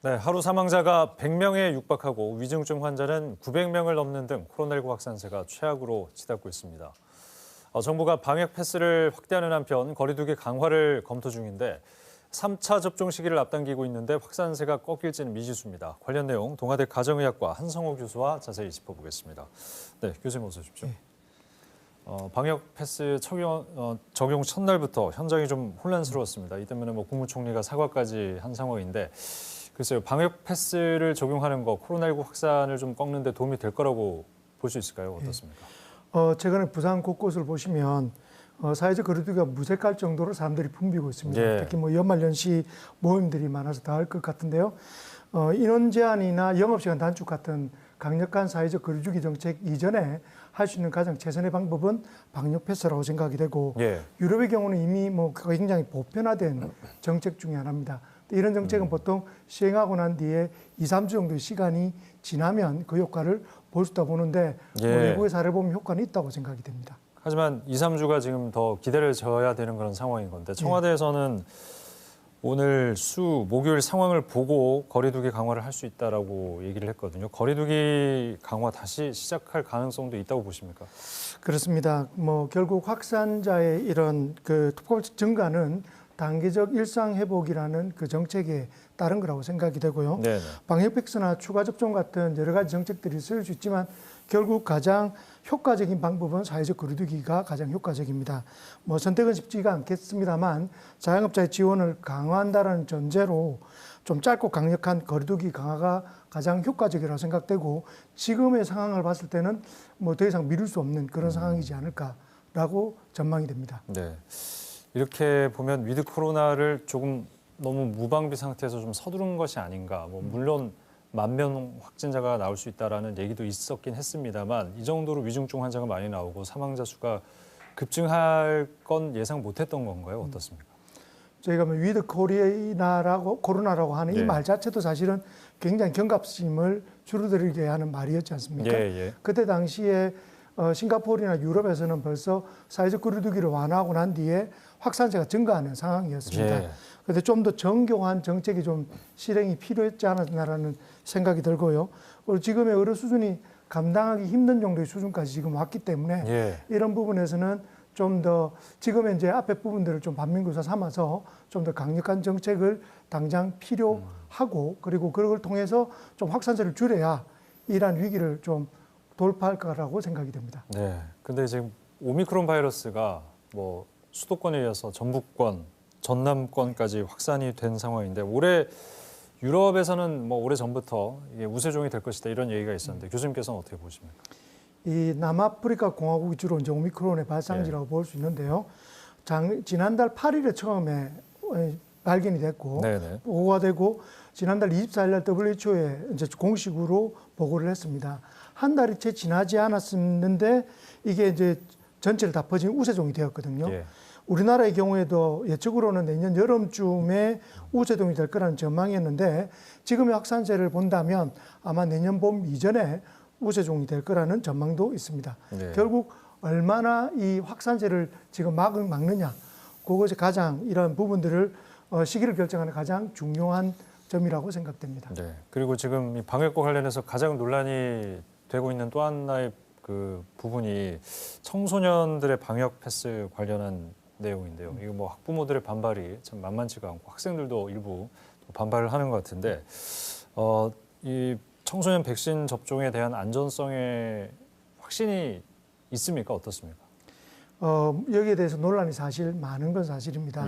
네, 하루 사망자가 100명에 육박하고 위중증 환자는 900명을 넘는 등 코로나19 확산세가 최악으로 치닫고 있습니다. 정부가 방역 패스를 확대하는 한편 거리 두기 강화를 검토 중인데 3차 접종 시기를 앞당기고 있는데 확산세가 꺾일지는 미지수입니다. 관련 내용 동아대 가정의학과 한성호 교수와 자세히 짚어보겠습니다. 네, 교수님 어서 오십시오. 네. 방역 패스 적용 첫날부터 현장이 좀 혼란스러웠습니다. 이 때문에 국무총리가 사과까지 한 상황인데 글쎄요, 방역 패스를 적용하는 거 코로나19 확산을 좀 꺾는 데 도움이 될 거라고 볼 수 있을까요? 어떻습니까? 최근에 부산 곳곳을 보시면 사회적 거리두기가 무색할 정도로 사람들이 붐비고 있습니다. 예. 특히 연말연시 모임들이 많아서 더 할 것 같은데요. 인원 제한이나 영업시간 단축 같은 강력한 사회적 거리두기 정책 이전에 할 수 있는 가장 최선의 방법은 방역 패스라고 생각이 되고 예. 유럽의 경우는 이미 굉장히 보편화된 정책 중에 하나입니다. 이런 정책은 보통 시행하고 난 뒤에 2, 3주 정도의 시간이 지나면 그 효과를 볼 수 있다 보는데 외국의 사례를 보면 효과는 있다고 생각이 됩니다. 하지만 2, 3주가 지금 더 기다려져야 되는 그런 상황인 건데 청와대에서는 오늘 목요일 상황을 보고 거리두기 강화를 할 수 있다라고 얘기를 했거든요. 거리두기 강화 다시 시작할 가능성도 있다고 보십니까? 그렇습니다. 결국 확산자의 이런 폭발적 증가는 단계적 일상 회복이라는 그 정책에 따른 거라고 생각이 되고요. 네네. 방역 백스나 추가 접종 같은 여러 가지 정책들이 쓰일 수 있지만 결국 가장 효과적인 방법은 사회적 거리두기가 가장 효과적입니다. 선택은 쉽지가 않겠습니다만 자영업자의 지원을 강화한다는 전제로 좀 짧고 강력한 거리두기 강화가 가장 효과적이라고 생각되고 지금의 상황을 봤을 때는 더 이상 미룰 수 없는 그런 상황이지 않을까라고 전망이 됩니다. 네. 이렇게 보면 위드 코로나를 조금 너무 무방비 상태에서 좀 서두른 것이 아닌가. 물론 10,000명 확진자가 나올 수 있다라는 얘기도 있었긴 했습니다만 이 정도로 위중증 환자가 많이 나오고 사망자 수가 급증할 건 예상 못했던 건가요? 어떻습니까? 저희가 위드 코로나라고 하는 이 말 자체도 사실은 굉장히 경각심을 줄어들게 하는 말이었지 않습니까? 그때 당시에 싱가포르나 유럽에서는 벌써 사회적 거리두기를 완화하고 난 뒤에 확산세가 증가하는 상황이었습니다. 그런데 좀 더 정교한 정책이 좀 실행이 필요했지 않았나라는 생각이 들고요. 그리고 지금의 의료 수준이 감당하기 힘든 정도의 수준까지 지금 왔기 때문에 이런 부분에서는 좀 더 지금의 이제 앞에 부분들을 좀 반민구사 삼아서 좀 더 강력한 정책을 당장 필요하고 그리고 그걸 통해서 좀 확산세를 줄여야 이러한 위기를 좀 돌파할 거라고 생각이 됩니다. 네. 근데 지금 오미크론 바이러스가 수도권에 이어서 전북권, 전남권까지 확산이 된 상황인데 올해 유럽에서는 오래 전부터 이게 우세종이 될 것이다 이런 얘기가 있었는데 교수님께서는 어떻게 보십니까? 이 남아프리카 공화국이 주로 이제 오미크론의 발상지라고 볼 수 있는데요. 지난달 8일에 처음에 발견이 됐고 보고가 되고 지난달 24일 날 WHO에 이제 공식으로 보고를 했습니다. 한 달이 채 지나지 않았었는데 이게 이제 전체를 다 퍼진 우세종이 되었거든요. 우리나라의 경우에도 예측으로는 내년 여름쯤에 우세종이 될 거라는 전망이었는데 지금의 확산세를 본다면 아마 내년 봄 이전에 우세종이 될 거라는 전망도 있습니다. 결국 얼마나 이 확산세를 지금 막느냐, 그것이 가장 이런 부분들을 시기를 결정하는 가장 중요한 점이라고 생각됩니다. 그리고 지금 이 방역과 관련해서 가장 논란이 되고 있는 또 하나의 그 부분이 청소년들의 방역 패스 관련한 내용인데요. 이거 학부모들의 반발이 참 만만치가 않고 학생들도 일부 반발을 하는 것 같은데 이 청소년 백신 접종에 대한 안전성에 확신이 있습니까? 어떻습니까? 여기에 대해서 논란이 사실 많은 건 사실입니다.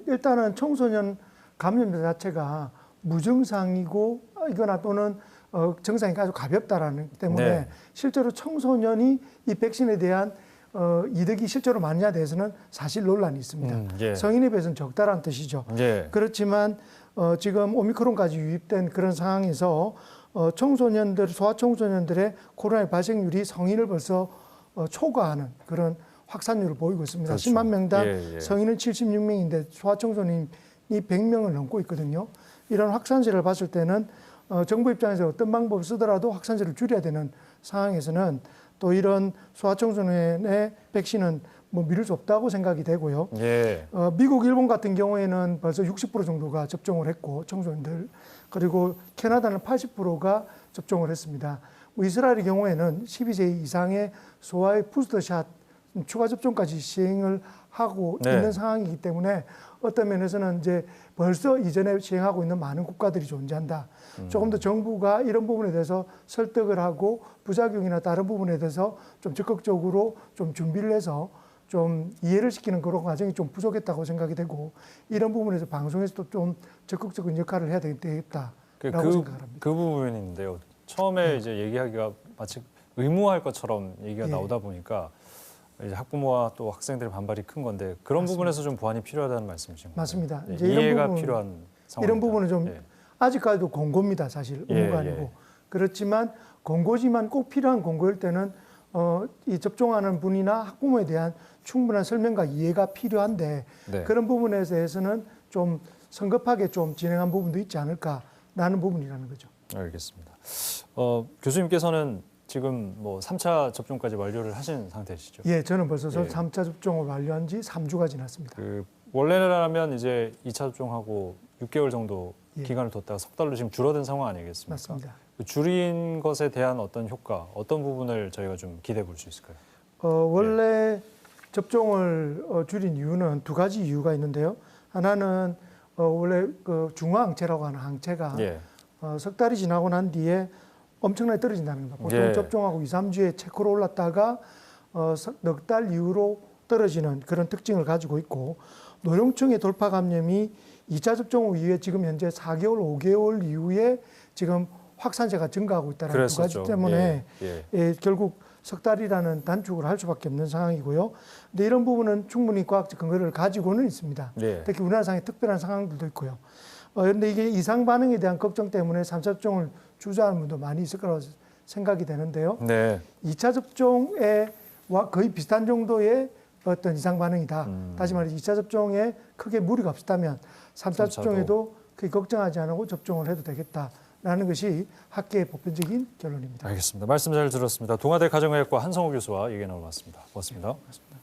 일단은 청소년 감염자 자체가 무증상이고 이거나 또는 증상이 아주 가볍다라는 때문에 실제로 청소년이 이 백신에 대한 이득이 실제로 많냐에 대해서는 사실 논란이 있습니다. 성인에 비해서는 적다라는 뜻이죠. 그렇지만 지금 오미크론까지 유입된 그런 상황에서 소아청소년들의 코로나 발생률이 성인을 벌써 초과하는 그런 확산율을 보이고 있습니다. 10만 명당 성인은 76명인데 소아청소년이 100명을 넘고 있거든요. 이런 확산세를 봤을 때는 정부 입장에서 어떤 방법을 쓰더라도 확산세를 줄여야 되는 상황에서는 또 이런 소아청소년의 백신은 뭐 미룰 수 없다고 생각이 되고요. 예. 미국, 일본 같은 경우에는 벌써 60% 정도가 접종을 했고 청소년들, 그리고 캐나다는 80%가 접종을 했습니다. 뭐 이스라엘의 경우에는 12세 이상의 소아의 부스터샷 추가 접종까지 시행을 하고 네. 있는 상황이기 때문에 어떤 면에서는 이제 벌써 이전에 시행하고 있는 많은 국가들이 존재한다. 조금 더 정부가 이런 부분에 대해서 설득을 하고 부작용이나 다른 부분에 대해서 좀 적극적으로 좀 준비를 해서 좀 이해를 시키는 그런 과정이 좀 부족했다고 생각이 되고, 이런 부분에서 방송에서도 좀 적극적인 역할을 해야 되겠다라고 생각을 합니다. 그 부분인데요. 처음에 이제 얘기하기가 마치 의무화할 것처럼 얘기가 예. 나오다 보니까 이제 학부모와 또 학생들의 반발이 큰 건데 그런 맞습니다. 부분에서 좀 보완이 필요하다는 말씀이신 거예요. 맞습니다. 예, 이제 이해가 이런 부분, 필요한 상황입니다. 이런 부분은 좀 예. 아직까지도 권고입니다. 사실 의무가 예, 아니고. 예. 그렇지만 권고지만 꼭 필요한 권고일 때는 이 접종하는 분이나 학부모에 대한 충분한 설명과 이해가 필요한데 네. 그런 부분에 대해서는 좀 성급하게 좀 진행한 부분도 있지 않을까라는 부분이라는 거죠. 알겠습니다. 교수님께서는 지금 뭐 3차 접종까지 완료를 하신 상태시죠? 예, 저는 벌써 예. 3차 접종을 완료한 지 3주가 지났습니다. 원래라면 이제 2차 접종하고 6개월 정도 예. 기간을 뒀다가 석 달로 지금 줄어든 상황 아니겠습니까? 맞습니다. 줄인 것에 대한 어떤 효과, 어떤 부분을 저희가 좀 기대해 볼 수 있을까요? 원래 접종을 줄인 이유는 두 가지 이유가 있는데요. 하나는 원래 그 중화항체라고 하는 항체가 예. 석 달이 지나고 난 뒤에 엄청나게 떨어진다는 겁니다. 보통 예. 접종하고 2, 3주에 체크로 올랐다가 넉 달 이후로 떨어지는 그런 특징을 가지고 있고, 노령층의 돌파 감염이 2차 접종 이후에 지금 현재 4개월, 5개월 이후에 지금 확산세가 증가하고 있다는 두 가지 때문에 예, 결국 석 달이라는 단축을 할 수밖에 없는 상황이고요. 근데 이런 부분은 충분히 과학적 근거를 가지고는 있습니다. 예. 특히 우리나라 상에 특별한 상황들도 있고요. 그런데 이게 이상 반응에 대한 걱정 때문에 3차 접종을 주저하는 분도 많이 있을 거라고 생각이 되는데요. 네. 2차 접종에 거의 비슷한 정도의 어떤 이상 반응이다. 다시 말해 2차 접종에 크게 무리가 없었다면 3차 접종에도 크게 걱정하지 않고 접종을 해도 되겠다라는 것이 학계의 보편적인 결론입니다. 알겠습니다. 말씀 잘 들었습니다. 동아대 가정의학과 한성호 교수와 얘기 나눠봤습니다. 고맙습니다. 고맙습니다.